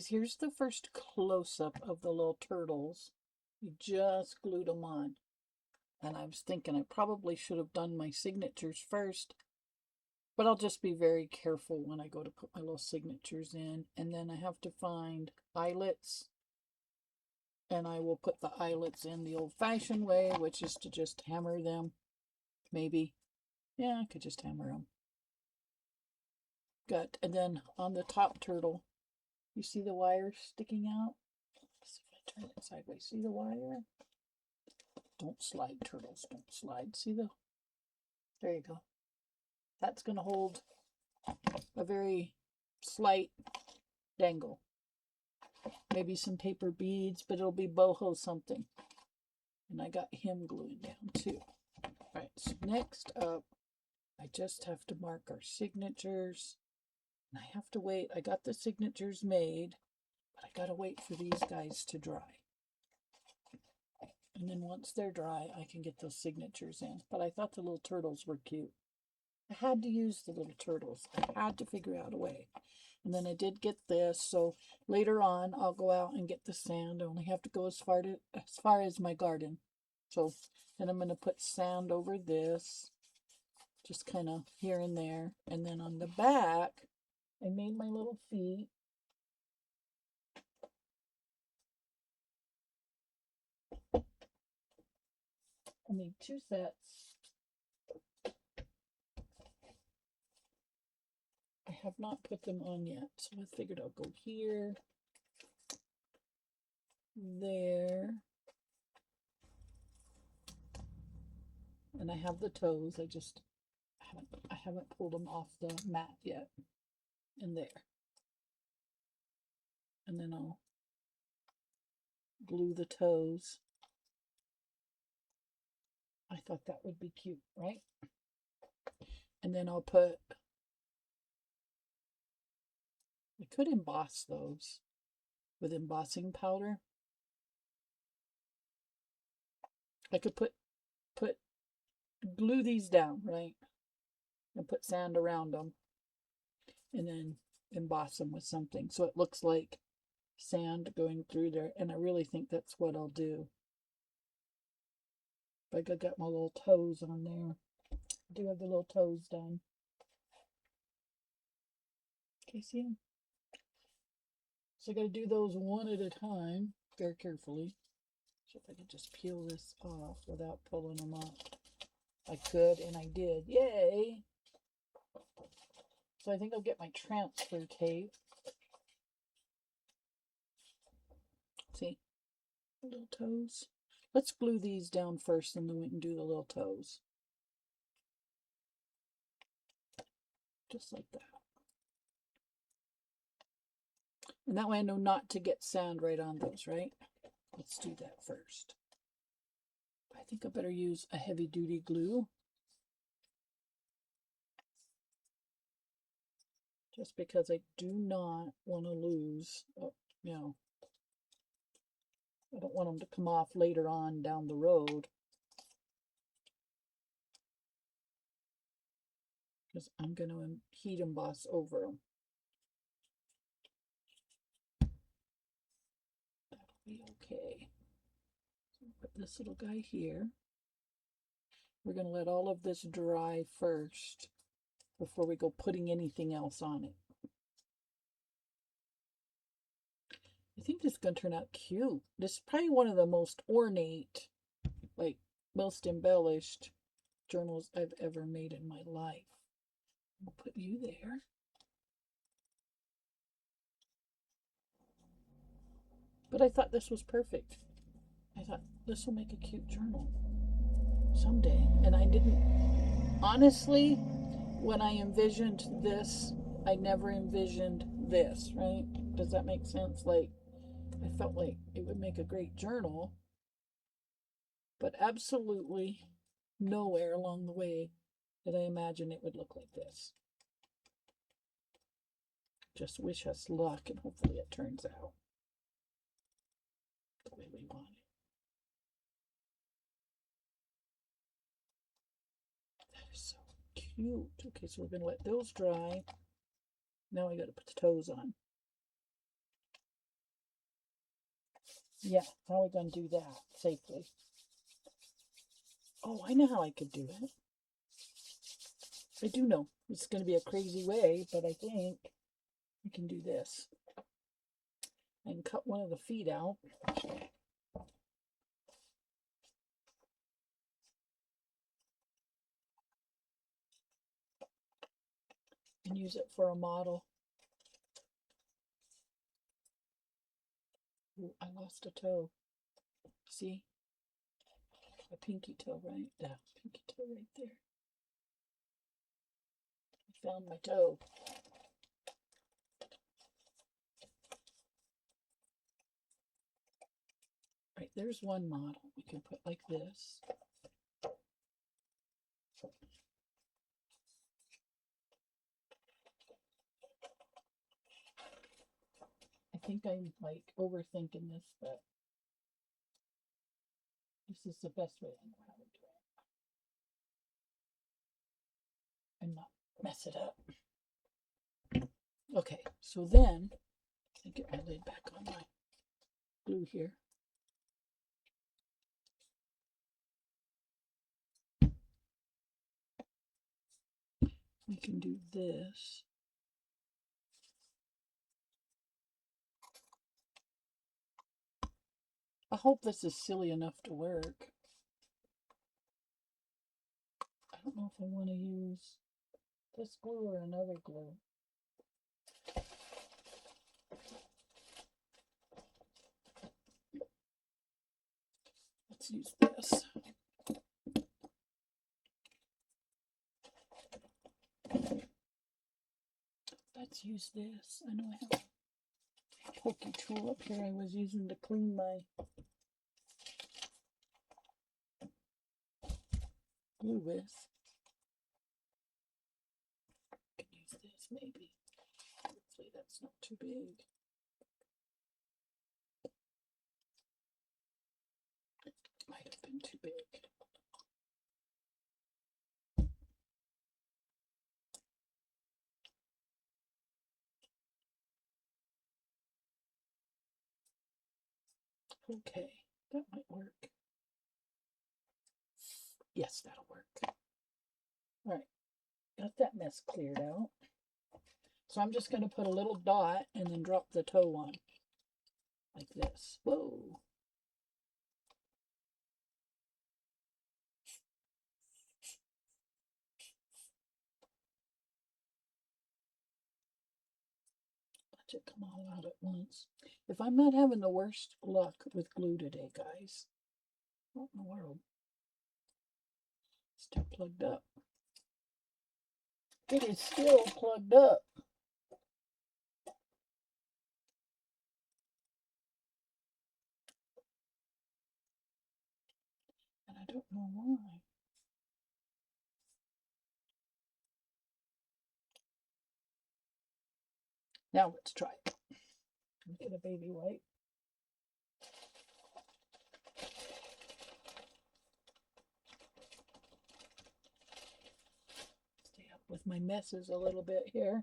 guys, here's the first close-up of the little turtles. We just glued them on. And I was thinking I probably should have done my signatures first. But I'll just be very careful when I go to put my little signatures in. And then I have to find eyelets. And I will put the eyelets in the old-fashioned way, which is to just hammer them. Maybe. Yeah, I could just hammer them. Good. And then on the top turtle, you see the wire sticking out? Let's see if I turn it sideways. See the wire? Don't slide, turtles. Don't slide. See the... There you go. That's going to hold a very slight dangle. Maybe some paper beads, but it'll be boho something. And I got him gluing down too. Alright, so next up, I just have to mark our signatures. And I have to wait. I got the signatures made, but I gotta wait for these guys to dry. And then once they're dry, I can get those signatures in. But I thought the little turtles were cute. I had to use the little turtles. I had to figure out a way. And then I did get this, so later on I'll go out and get the sand. I only have to go as far as my garden. So then I'm going to put sand over this, just kind of here and there. And then on the back, I made my little feet. I made 2 sets. I have not put them on yet, so I figured I'll go here, there, and I have the toes. I haven't pulled them off the mat yet, and there, and then I'll glue the toes. I thought that would be cute, right? And then I'll put... I could emboss those with embossing powder. I could glue these down, right? And put sand around them. And then emboss them with something. So it looks like sand going through there. And I really think that's what I'll do. Like I got my little toes on there. I do have the little toes done. Okay, see them? So I got to do those one at a time, very carefully. So if I could just peel this off without pulling them up. I could, and I did. Yay! So I think I'll get my transfer tape. See? Little toes. Let's glue these down first, and then we can do the little toes. Just like that. And that way I know not to get sand right on those, right? Let's do that first. I think I better use a heavy-duty glue. Just because I do not want to lose, you know, I don't want them to come off later on down the road. Because I'm going to heat emboss over them. That'll be okay. So put this little guy here. We're going to let all of this dry first before we go putting anything else on it. I think this is going to turn out cute. This is probably one of the most ornate, like most embellished journals I've ever made in my life. We'll put you there. But I thought this was perfect. I thought this will make a cute journal someday. And I didn't, honestly, when I envisioned this, I never envisioned this, right? Does that make sense? Like, I felt like it would make a great journal, but absolutely nowhere along the way did I imagine it would look like this. Just wish us luck, and hopefully it turns out the way we want it. That is so cute. Okay, so we're going to let those dry. Now I got to put the toes on. Yeah, how are we going to do that safely? Oh, I know how I could do it. I do know. It's going to be a crazy way, but I think I can do this. And cut one of the feet out. And use it for a model. Ooh, I lost a toe. See? A pinky toe right there. Pinky toe right there. I found my toe. Right, there's one model we can put like this. I think I'm like overthinking this, but this is the best way I know how to do it and not mess it up. Okay, so then I get my lid back on my glue here. We can do this. I hope this is silly enough to work. I don't know if I want to use this glue or another glue. Let's use this. Let's use this. I know I have a pokey tool up here I was using to clean my glue with. I can use this maybe. Hopefully that's not too big. Might have been too big. Okay, that might work. Yes, that'll work. All right, got that mess cleared out. So I'm just going to put a little dot and then drop the toe on like this. Whoa. Let it come all out at once. If I'm not having the worst luck with glue today, guys, what in the world? Still plugged up. It is still plugged up. And I don't know why. Now let's try it. Get a baby wipe. Stay up with my messes a little bit here.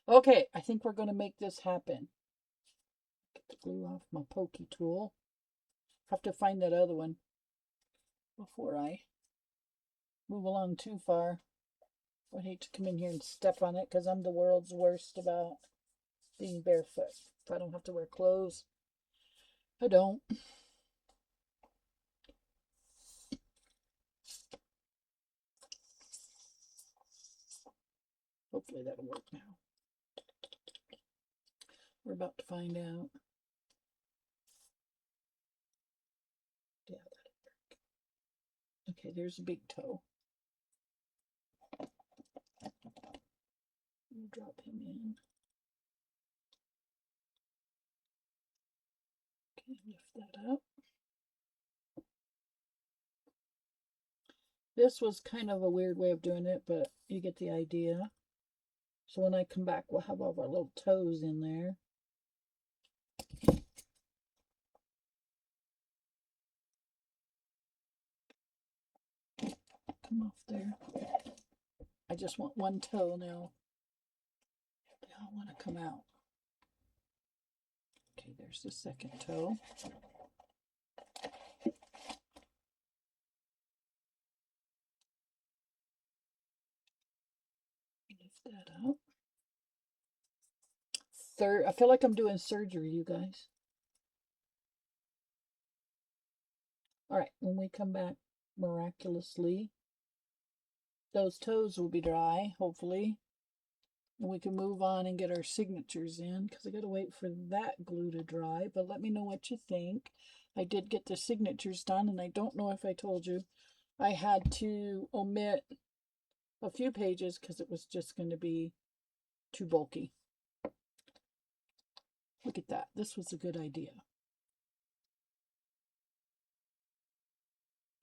Okay, I think we're going to make this happen. Get the glue off my pokey tool. Have to find that other one before I move along too far. I would hate to come in here and step on it because I'm the world's worst about being barefoot. If I don't have to wear clothes, I don't. Hopefully that'll work now. We're about to find out. Yeah, that'll work. Okay, there's a big toe. We'll drop him in. Okay, lift that up. This was kind of a weird way of doing it, but you get the idea. So when I come back, we'll have all our little toes in there. Come off there. I just want one toe now. They all want to come out. Okay, there's the second toe. that up. I feel like I'm doing surgery, you guys. All right, when we come back, miraculously, those toes will be dry, hopefully. And we can move on and get our signatures in, because I got to wait for that glue to dry. But let me know what you think. I did get the signatures done, and I don't know if I told you. I had to omit a few pages because it was just going to be too bulky. Look at that. This was a good idea.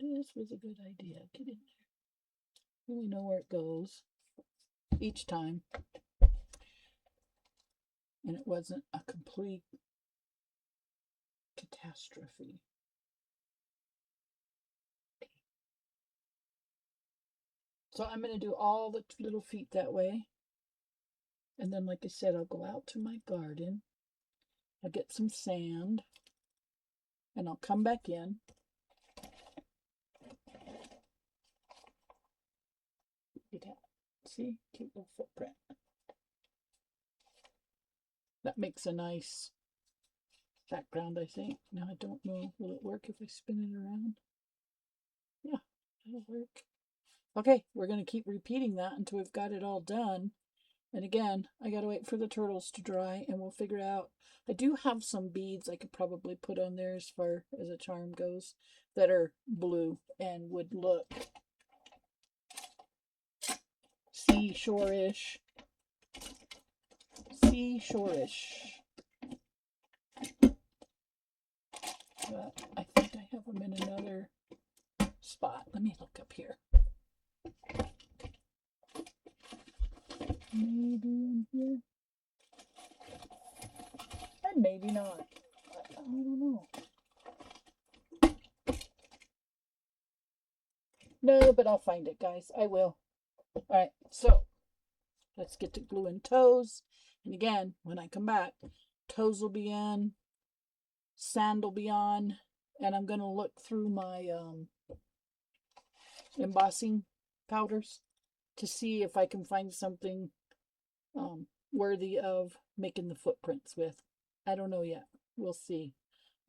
This was a good idea. Get in there. Really know where it goes each time. And it wasn't a complete catastrophe. So I'm going to do all the little feet that way. And then, like I said, I'll go out to my garden. I'll get some sand. And I'll come back in. Look at that. See? Cute little footprint. That makes a nice background, I think. Now, I don't know. Will it work if I spin it around? Yeah, it'll work. Okay, we're going to keep repeating that until we've got it all done. And again, I got to wait for the turtles to dry and we'll figure it out. I do have some beads I could probably put on there as far as a charm goes that are blue and would look seashore-ish. Seashore-ish. But I think I have them in another spot. Let me look up here. Maybe in here. And maybe not. I don't know. No, but I'll find it, guys. I will. All right, so let's get to gluing toes. And again, when I come back, toes will be in, sand will be on, and I'm going to look through my embossing powders to see if I can find something worthy of making the footprints with. I don't know yet. We'll see.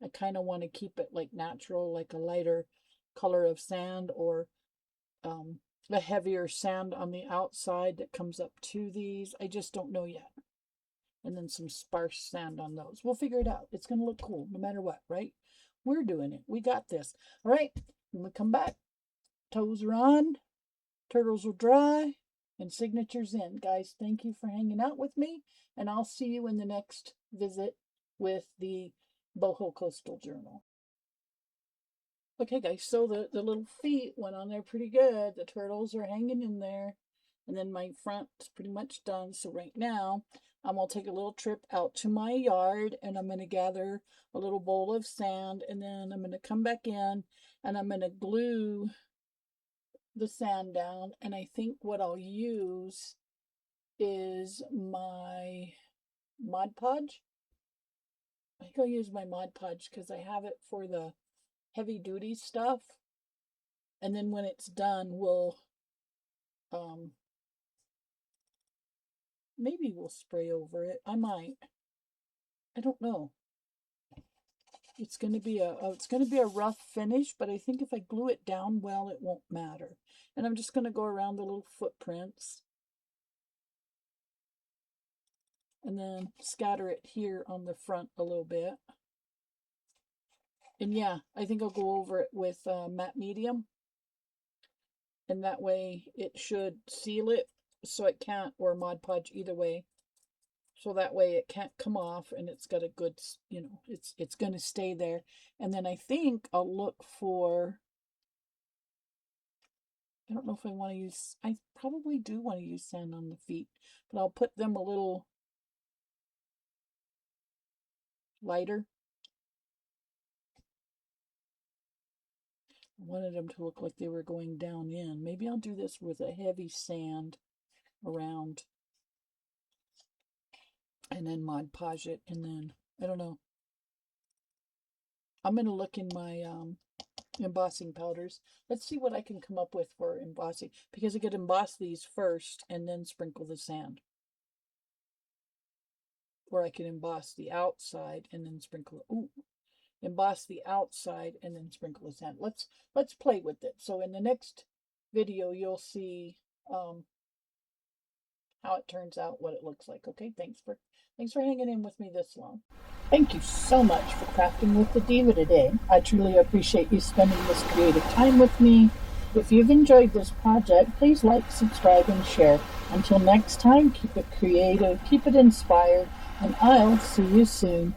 I kind of want to keep it like natural, like a lighter color of sand, or a heavier sand on the outside that comes up to these. I just don't know yet. And then some sparse sand on those. We'll figure it out. It's going to look cool no matter what, right? We're doing it. We got this. All right. When we come back, toes are on, turtles will dry, and signatures in. Guys, thank you for hanging out with me, and I'll see you in the next visit with the Boho Coastal Journal. Okay, guys, so the little feet went on there pretty good. The turtles are hanging in there, and then my front's pretty much done. So right now, I'm going to take a little trip out to my yard, and I'm going to gather a little bowl of sand, and then I'm going to come back in, and I'm going to glue the sand down. And I think what I'll use is my Mod Podge. I think I'll use my Mod Podge because I have it for the heavy duty stuff. And then when it's done, we'll maybe we'll spray over it. I might. I don't know. It's going to be a rough finish, but I think if I glue it down well, it won't matter. And I'm just going to go around the little footprints and then scatter it here on the front a little bit. And yeah, I think I'll go over it with matte medium, and that way it should seal it so it can't, or Mod Podge, either way. So that way it can't come off, and it's got a good, you know, it's going to stay there. And then I think I'll look for, I don't know if I want to use, I probably do want to use sand on the feet, but I'll put them a little lighter. I wanted them to look like they were going down in. Maybe I'll do this with a heavy sand around, and then Mod Podge it, and then, I don't know. I'm going to look in my embossing powders. Let's see what I can come up with for embossing, because I could emboss these first and then sprinkle the sand. Or I can emboss the outside and then sprinkle, emboss the outside and then sprinkle the sand. Let's play with it. So in the next video, you'll see how it turns out, what it looks like. Okay, thanks for hanging in with me this long. Thank you so much for crafting with the Diva today. I truly appreciate you spending this creative time with me. If you've enjoyed this project, please like, subscribe, and share. Until next time, keep it creative, keep it inspired, and I'll see you soon.